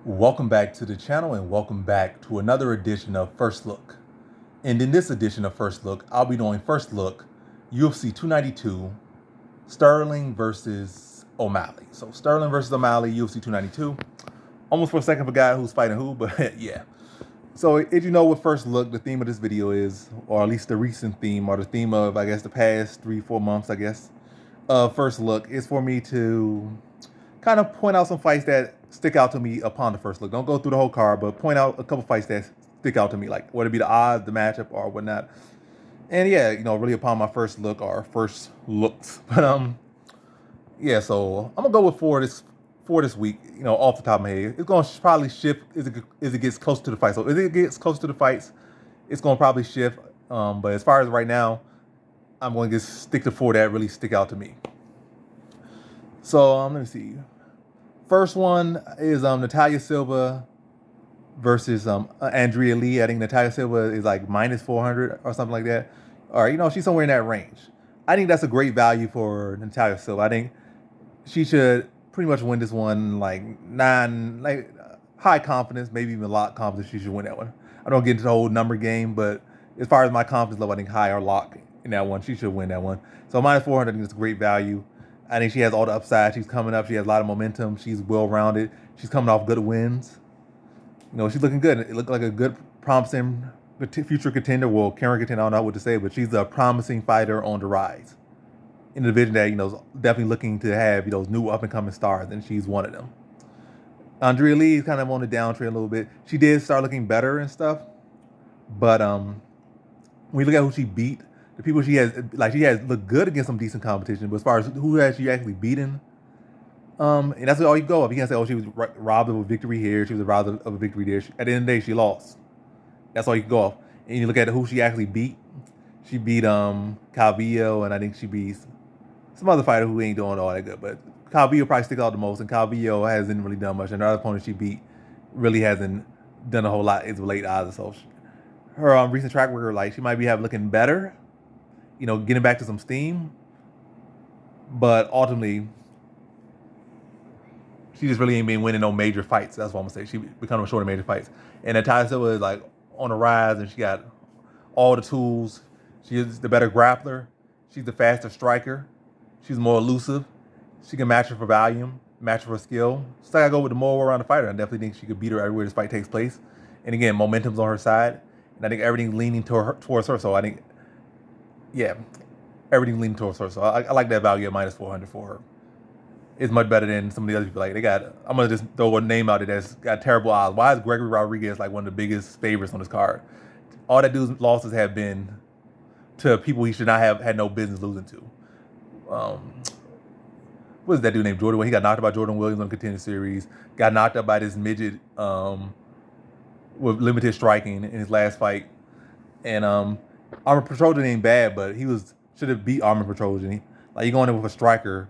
Welcome back to the channel and welcome back to another edition of First Look. And in this edition of First Look, I'll be doing First Look UFC 292 Sterling versus O'Malley. So Sterling versus O'Malley, UFC 292. Almost for a second forgot who's fighting who, but yeah. So as you know with First Look, the theme of this video is, or at least the recent theme, or the theme of, I guess, the past 3-4 months, I guess, of First Look is for me to kind of point out some fights that stick out to me upon the first look. Don't go through the whole card, but point out a couple fights that stick out to me, like whether it be the odds, the matchup, or whatnot. And yeah, really upon my first look or first looks. But yeah. So I'm gonna go with for this week. Off the top of my head, it's gonna probably shift as it gets close to the fight. So as it gets close to the fights, it's gonna probably shift. But as far as right now, I'm going to just stick to four that really stick out to me. So let me see. First one is Natalia Silva versus Andrea Lee. I think Natalia Silva is like minus 400 or something like that. Or she's somewhere in that range. I think that's a great value for Natalia Silva. I think she should pretty much win this one like high confidence, maybe even lock confidence. She should win that one. I don't get into the whole number game, but as far as my confidence level, I think high or lock in that one. She should win that one. So minus 400, I think it's a great value. I think she has all the upside. She's coming up. She has a lot of momentum. She's well-rounded. She's coming off good wins. She's looking good. It looked like a good, promising future contender. Well, current contender, I don't know what to say, but she's a promising fighter on the rise in a division that, is definitely looking to have, those new up-and-coming stars, and she's one of them. Andrea Lee is kind of on the downtrend a little bit. She did start looking better and stuff, but when you look at who she beat, the people she has looked good against some decent competition, but as far as who has she actually beaten, and that's all you go up. You can't say, oh, she was robbed of a victory here, she was robbed of a victory there. At the end of the day, she lost. That's all you can go off. And you look at who she actually beat. She beat Calvillo, and I think she beat some other fighter who ain't doing all that good. But Calvillo probably sticks out the most, and Calvillo hasn't really done much. And the other opponent she beat really hasn't done a whole lot as of late either. So her recent track record, like, she might be looking better, getting back to some steam. But ultimately, she just really ain't been winning no major fights. That's what I'm gonna say. She becoming short of major fights. And Natalia Silva is like on the rise, and she got all the tools. She is the better grappler. She's the faster striker. She's more elusive. She can match her for volume, match her for skill. So I gotta go with the more well-rounded fighter. I definitely think she could beat her everywhere this fight takes place. And again, momentum's on her side, and I think everything's leaning towards her. So I think, yeah, everything's leaning towards her. So I like that value at minus 400 for her. It's much better than some of the other people. Like, I'm gonna just throw a name out there that's got terrible odds. Why is Gregory Rodriguez like one of the biggest favorites on this card? All that dude's losses have been to people he should not have had no business losing to. What is that dude named Jordan? He got knocked out by Jordan Williams on the Contender Series. Got knocked up by this midget with limited striking in his last fight. And Armor Petrosian ain't bad, but should have beat Armor Petrosian. Like, you're going in with a striker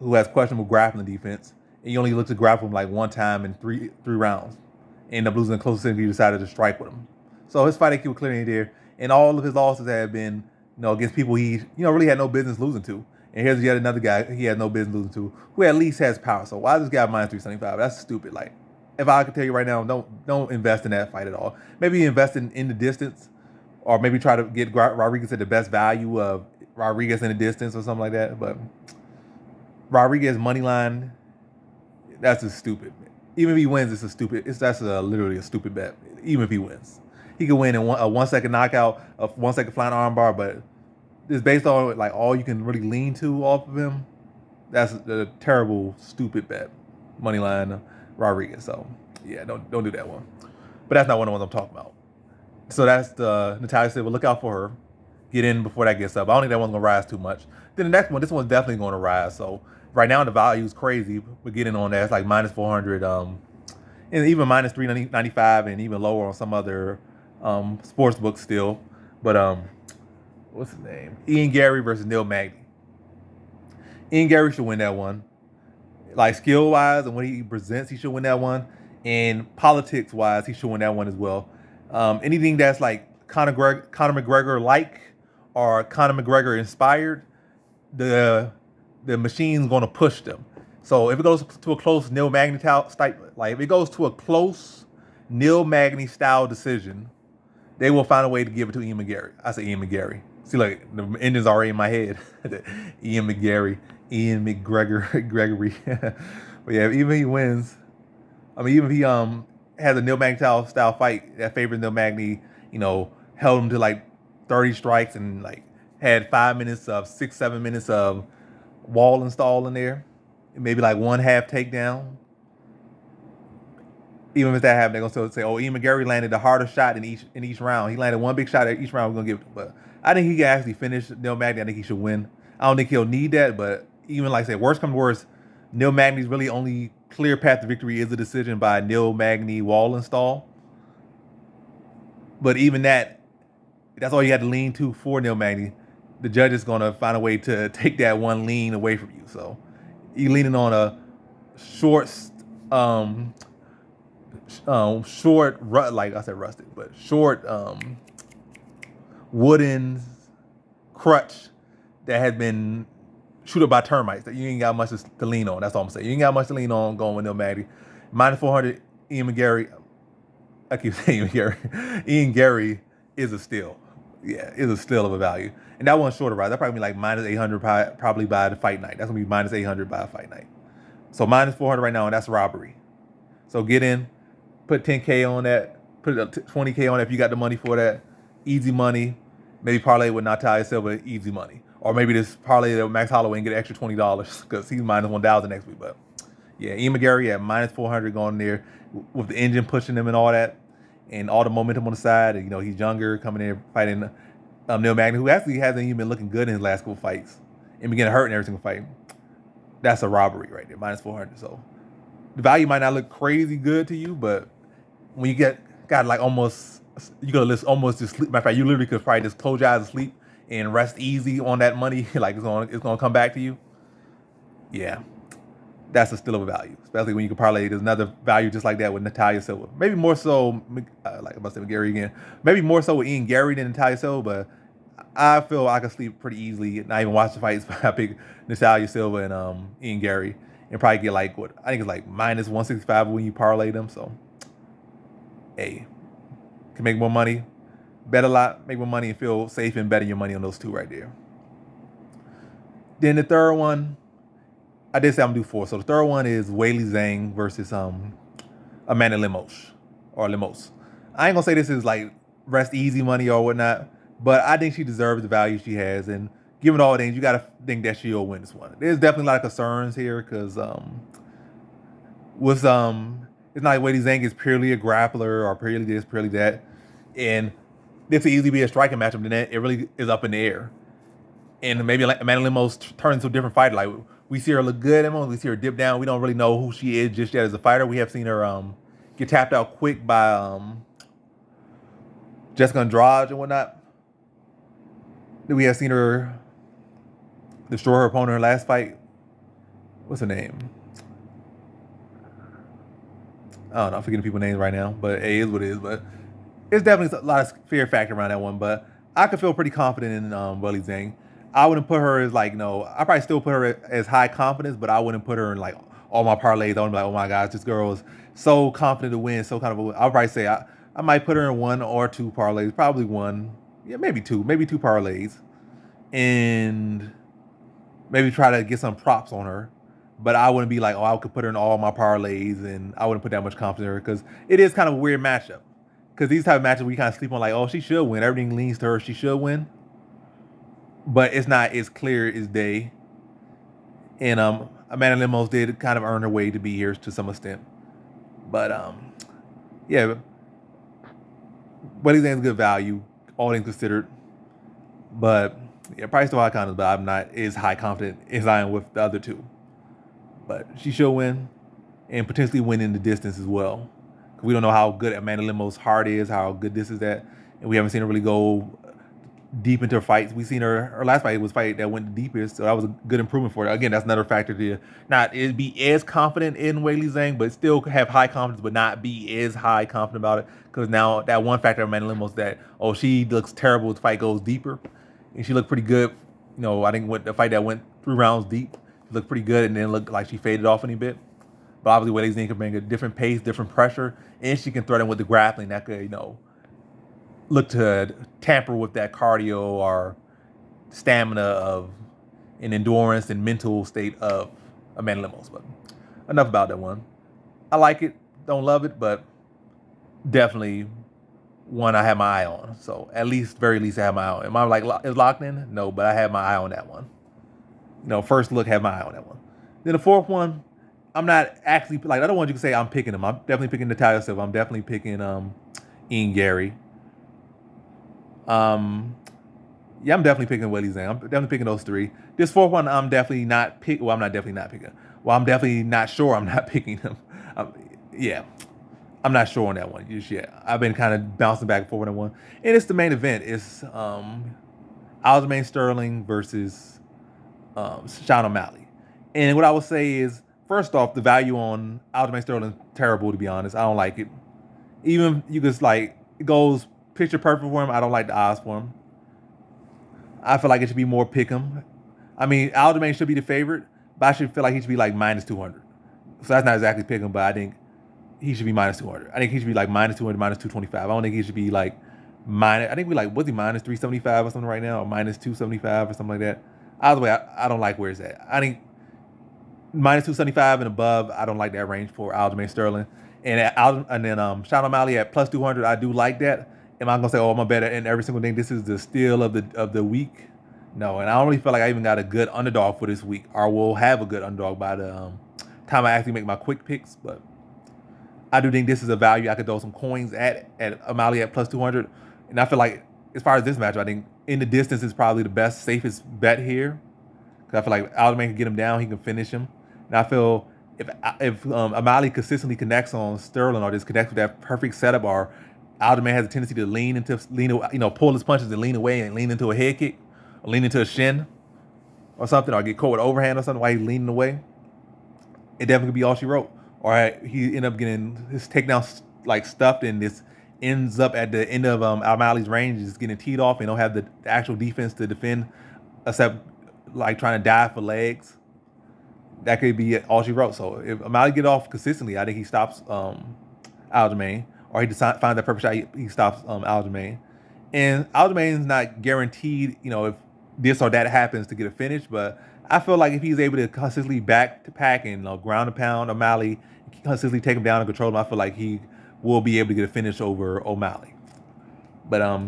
who has questionable grappling defense, and you only look to grapple him like one time in three rounds. End up losing the closest thing, you decided to strike with him. So his fight IQ was clearly there, and all of his losses have been, against people he, really had no business losing to. And here's yet another guy he had no business losing to, who at least has power. So why is this guy minus 375? That's stupid. Like, if I could tell you right now, don't invest in that fight at all. Maybe invest in the distance, or maybe try to get Rodriguez at the best value of Rodriguez in the distance or something like that. But Rodriguez money line, that's just stupid. Even if he wins, that's literally a stupid bet. Even if he wins, he could win in a 1 second knockout, a 1 second flying armbar, but it's based on like all you can really lean to off of him. That's a terrible, stupid bet. Money line Rodriguez. So yeah, don't do that one. But that's not one of the ones I'm talking about. So that's the Natalia Silva. Look out for her. Get in before that gets up. I don't think that one's gonna rise too much. Then the next one, this one's definitely gonna rise. So right now the value is crazy. We're getting on that. It's like minus 400, and even minus 395, and even lower on some other sports books still. But what's his name? Ian Gary versus Neil Magny. Ian Gary should win that one. Like, skill wise and what he presents, he should win that one. And politics wise, he should win that one as well. Anything that's like Conor McGregor like, or Conor McGregor inspired, the machine's gonna push them. So if it goes to a close Neil Magny style, like if it goes to a close Neil Magny style decision, they will find a way to give it to Ian McGarry. I say Ian McGarry. See, like the engine's already in my head. Ian McGarry, Ian McGregor, Gregory. But yeah, even if he wins, I mean, even if he has a Neil Magny style fight that favors Neil Magny, held him to like 30 strikes and like had 5 minutes of 6, 7 minutes of wall install in there, and maybe like one half takedown. Even if that happened, they're gonna still say, "Oh, Ian McGarry landed the hardest shot in each round. He landed one big shot at each round. We're gonna give it." But I think he can actually finish Neil Magny. I think he should win. I don't think he'll need that, but even like I said, worst come to worst, Neil Magny's really only clear path to victory is a decision by Neil Magny wall install. But even that's all you had to lean to for Neil Magny. The judge is gonna find a way to take that one lean away from you. So you leaning on a short, like I said, rustic, but short wooden crutch that has been chewed up by termites that you ain't got much to lean on. That's all I'm saying. You ain't got much to lean on going with Neil Magny. Minus 400, Ian McGarry. I keep saying Ian Gary. Ian Gary is a steal. Yeah, is a steal of a value. And that one's shorter, right? That probably be like minus 800 probably by the fight night. That's gonna be minus 800 by a fight night. So minus 400 right now, and that's robbery. So get in, put 10K on that, put 20K on that if you got the money for that. Easy money. Maybe parlay with Natalia Silva, easy money. Or maybe this parlay with Max Holloway and get an extra $20 because he's minus 1,000 next week. But yeah, Ian McGarry at minus 400 going there with the engine pushing him and all that, and all the momentum on the side. And, he's younger, coming in fighting Neil Magny, who actually hasn't even been looking good in his last couple fights and beginning to hurt in every single fight. That's a robbery right there, minus 400. So the value might not look crazy good to you, but when you got like almost, you gotta list almost just sleep. Matter of fact, you literally could probably just close your eyes and sleep and rest easy on that money. Like it's gonna come back to you. Yeah, that's a still of a value, especially when you can parlay. There's another value just like that with Natalia Silva. Maybe more so, like I'm about to say McGarry again. Maybe more so with Ian Gary than Natalia Silva, but I feel I can sleep pretty easily, not even watch the fights. But I pick Natalia Silva and Ian Gary, and probably get like what I think it's like minus 165 when you parlay them. So, hey, can make more money, bet a lot, make more money, and feel safe and betting your money on those two right there. Then the third one, I did say I'm gonna do 4. So the third one is Weili Zhang versus Amanda Lemos or Lemos. I ain't gonna say this is like rest easy money or whatnot, but I think she deserves the value she has. And given all things, you gotta think that she'll win this one. There's definitely a lot of concerns here because it's not like Weili Zhang is purely a grappler or purely this, purely that, and this could easily be a striking matchup. Then it really is up in the air, and maybe like Amanda Lemos turns into a different fighter. Like we see her look good at moments, we see her dip down. We don't really know who she is just yet as a fighter. We have seen her get tapped out quick by Jessica Andrade and whatnot. We have seen her destroy her opponent in her last fight. What's her name? I don't know. I'm forgetting people's names right now, but it is what it is. But it's definitely a lot of fear factor around that one. But I could feel pretty confident in Weili Zhang. I wouldn't put her as like, no, I probably still put her as high confidence, but I wouldn't put her in like all my parlays. I wouldn't be like, oh my gosh, this girl is so confident to win, so kind of. I'll probably say I might put her in 1 or 2 parlays, probably 1, yeah, maybe 2 parlays, and maybe try to get some props on her. But I wouldn't be like, oh, I could put her in all my parlays, and I wouldn't put that much confidence in her because it is kind of a weird matchup. Because these type of matches we kind of sleep on, like, oh, she should win. Everything leans to her. She should win. But it's not as clear as day. And Amanda Lemos did kind of earn her way to be here to some extent. But yeah, Weili Zhang's good value, all things considered. But yeah, probably still high confidence, but I'm not as high confident as I am with the other two. But she should win and potentially win in the distance as well. We don't know how good Amanda Lemos' heart is, how good this is at, and we haven't seen her really go deep into her fights. We've seen her last fight was a fight that went the deepest, so that was a good improvement for her. Again, that's another factor to not be as confident in Weili Zhang, but still have high confidence, but not be as high confident about it. Because now that one factor of Amanda Lemos that, oh, she looks terrible as the fight goes deeper, and she looked pretty good. I think with the fight that went 3 rounds deep, looked pretty good, and then looked like she faded off any bit. But obviously, Weili Zhang can bring a different pace, different pressure, and she can threaten with the grappling that could, look to tamper with that cardio or stamina of an endurance and mental state of Amanda Lemos. But enough about that one. I like it, don't love it, but definitely one I have my eye on. So at least, very least, I have my eye on. Am I like is locked in? No, but I have my eye on that one. First look, have my eye on that one. Then the fourth one, I'm not actually like I don't want you to say I'm picking them. I'm definitely picking Natalia Silva. I'm definitely picking Ian Gary. Yeah, I'm definitely picking Weili Zhang. I'm definitely picking those three. This fourth one, I'm definitely not picking. Well, I'm not definitely not picking. Well, I'm definitely not sure I'm not picking him. Yeah, I'm not sure on that one just yet. I've been kind of bouncing back and forth on that one. And it's the main event. It's Aljamain Sterling versus Sean O'Malley. And what I would say is, first off, the value on Aljamain Sterling terrible, to be honest. I don't like it. Even you just like it goes picture perfect for him. I don't like the odds for him. I feel like it should be more pick 'em. I mean, Aljamain should be the favorite, but I should feel like he should be like minus 200. So that's not exactly pick 'em, but I think he should be minus 200. I think he should be like minus 200, minus 225. I don't think he should be like minus. I think we like, what's he, minus 375 or something right now, or minus 275 or something like that. Either way, I don't like where it's at. I think minus 275 and above, I don't like that range for Aljamain Sterling. And then Sean O'Malley at plus 200, I do like that. Am I gonna say, oh, I'm gonna bet in every single thing? This is the steal of the week. No, and I don't really feel like I even got a good underdog for this week, or will have a good underdog by the time I actually make my quick picks. But I do think this is a value I could throw some coins at O'Malley at plus 200. And I feel like as far as this matchup, I think in the distance is probably the best, safest bet here. Because I feel like Aljamain can get him down, he can finish him. And I feel if O'Malley consistently connects on Sterling or just connects with that perfect setup, or Aljamain has a tendency to pull his punches and lean away and lean into a head kick, or lean into a shin, or something, or get caught with overhand or something while he's leaning away, it definitely could be all she wrote. Or he end up getting his takedown like stuffed, and this ends up at the end of O'Malley's range, just getting teed off, and don't have the actual defense to defend, except like trying to dive for legs. That could be all she wrote. So if O'Malley get off consistently, I think he stops Aljamain, or he finds that perfect shot, he stops Aljamain. And Aljamain's not guaranteed, if this or that happens to get a finish, but I feel like if he's able to consistently back to pack and ground and pound O'Malley, consistently take him down and control him, I feel like he will be able to get a finish over O'Malley. But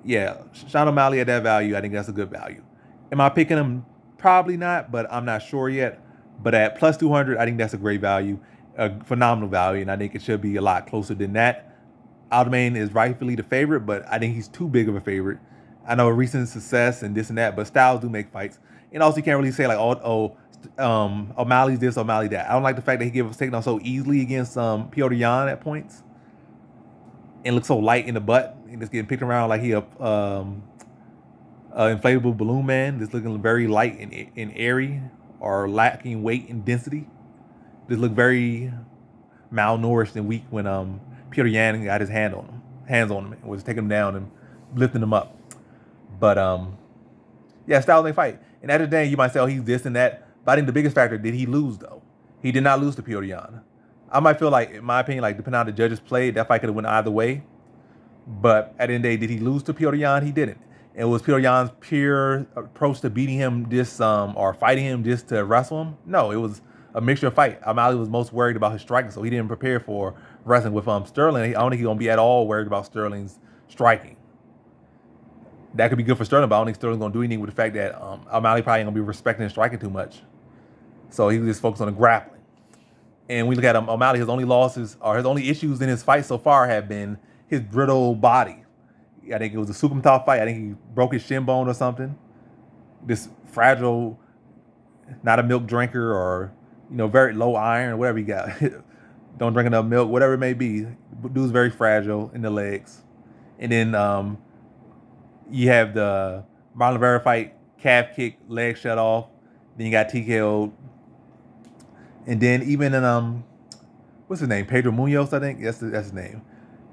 yeah, Sean O'Malley at that value, I think that's a good value. Am I picking him? Probably not, but I'm not sure yet. But at plus 200, I think that's a great value, a phenomenal value, and I think it should be a lot closer than that. Aljamain is rightfully the favorite, but I think he's too big of a favorite. I know recent success and this and that, but styles do make fights. And also, you can't really say like, O'Malley's this, O'Malley that. I don't like the fact that he gave us takedown so easily against Petr Yan at points, and looks so light in the butt, and just getting picked around like he a inflatable balloon man, just looking very light and airy, or lacking weight and density. Just look very malnourished and weak when Petr Yan got his hands on him, and was taking him down and lifting him up. But yeah, styles may fight. And at the day, you might say, oh, he's this and that. But I think the biggest factor, did he lose though? He did not lose to Petr Yan. I might feel like, in my opinion, like depending on how the judges played, that fight could have went either way. But at the end of the day, did he lose to Petr Yan? He didn't. And was Petr Yan's pure approach to beating him or fighting him just to wrestle him? No, it was a mixture of fight. O'Malley was most worried about his striking, so he didn't prepare for wrestling with Sterling. I don't think he's gonna be at all worried about Sterling's striking. That could be good for Sterling, but I don't think Sterling's gonna do anything with the fact that O'Malley probably ain't gonna be respecting his striking too much. So he just focused on the grappling. And we look at O'Malley, his only losses or his only issues in his fight so far have been his brittle body. I think it was a Sukumtov fight. I think he broke his shin bone or something. This fragile, not a milk drinker, or very low iron, or whatever he got. Don't drink enough milk, whatever it may be. Dude's very fragile in the legs. And then you have the Marlon Vera fight, calf kick, leg shut off. Then you got TKO'd. And then even in what's his name? Pedro Munoz, I think. That's his name.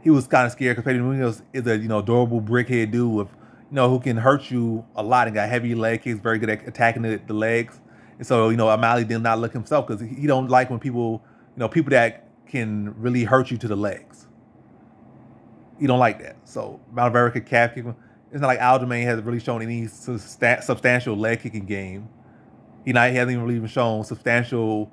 He was kind of scared because Pedro Munoz is a durable brickhead dude with who can hurt you a lot and got heavy leg kicks, very good at attacking the legs. And so, O'Malley did not look himself because he don't like when people, people that can really hurt you to the legs. He don't like that. So Malvera could calf kick him. It's not like Aljamain has really shown any substantial leg kicking game. He hasn't even really shown substantial,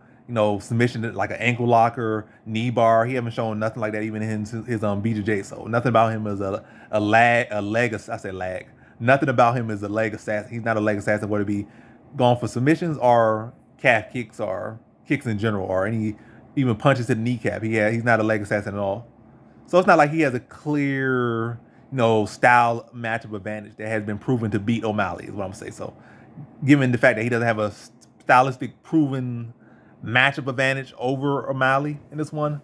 submission like an ankle locker, knee bar. He haven't shown nothing like that even in his BJJ. So nothing about him is a leg. I say lag. Nothing about him is a leg assassin. He's not a leg assassin. Whether it be going for submissions or calf kicks or kicks in general or any even punches to the kneecap. He's not a leg assassin at all. So it's not like he has a clear, style matchup advantage that has been proven to beat O'Malley, is what I'm saying. So given the fact that he doesn't have a stylistic proven matchup advantage over O'Malley in this one,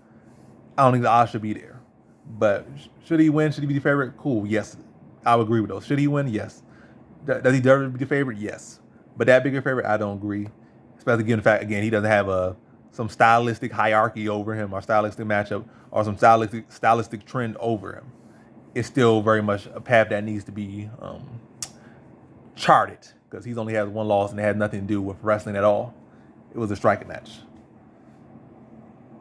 I don't think the odds should be there. But should he win? Should he be the favorite? Cool, yes. I would agree with those. Should he win? Yes. Does he deserve to be the favorite? Yes. But that bigger favorite, I don't agree. Especially given the fact, again, he doesn't have some stylistic hierarchy over him or stylistic matchup or some stylistic trend over him. It's still very much a path that needs to be charted because he's only has one loss and it had nothing to do with wrestling at all. It was a striking match.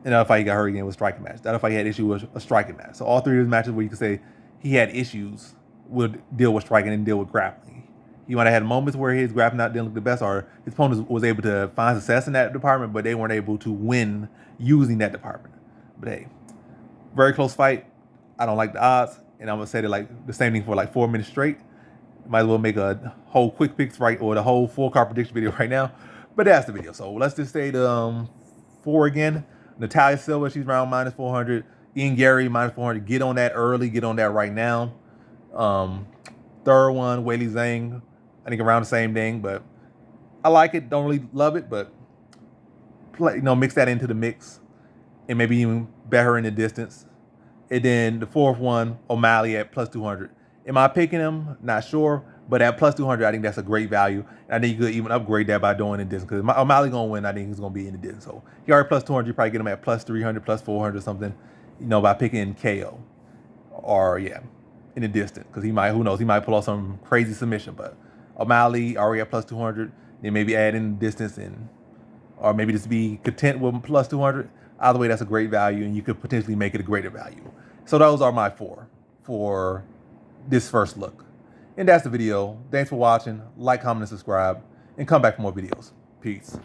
And the other fight he got hurt again was a striking match. The other fight he had issue was a striking match. So all three of his matches where you could say he had issues would deal with striking and deal with grappling. He might have had moments where his grappling out didn't look the best or his opponent was able to find success in that department, but they weren't able to win using that department. But hey, very close fight. I don't like the odds. And I'm going to say that like the same thing for like 4 minutes straight. Might as well make a whole quick picks right or the whole full card prediction video right now. But that's the video. So let's just say the 4 again. Natalia Silva, she's around -400. Ian Gary, -400. Get on that early. Get on that right now. Third one, Weili Zhang. I think around the same thing, but I like it. Don't really love it, but mix that into the mix and maybe even bet her in the distance. And then the fourth one, O'Malley at +200. Am I picking him? Not sure, but at +200, I think that's a great value. And I think you could even upgrade that by doing the distance because O'Malley gonna win. I think he's gonna be in the distance. So he already +200. You probably get him at +300, +400 something. By picking KO or in the distance because who knows, he might pull off some crazy submission. But O'Malley already at +200. Then maybe add in the distance or maybe just be content with +200. Either way, that's a great value, and you could potentially make it a greater value. So those are my 4 for this first look. And that's the video. Thanks for watching. Like, comment, and subscribe, and come back for more videos. Peace.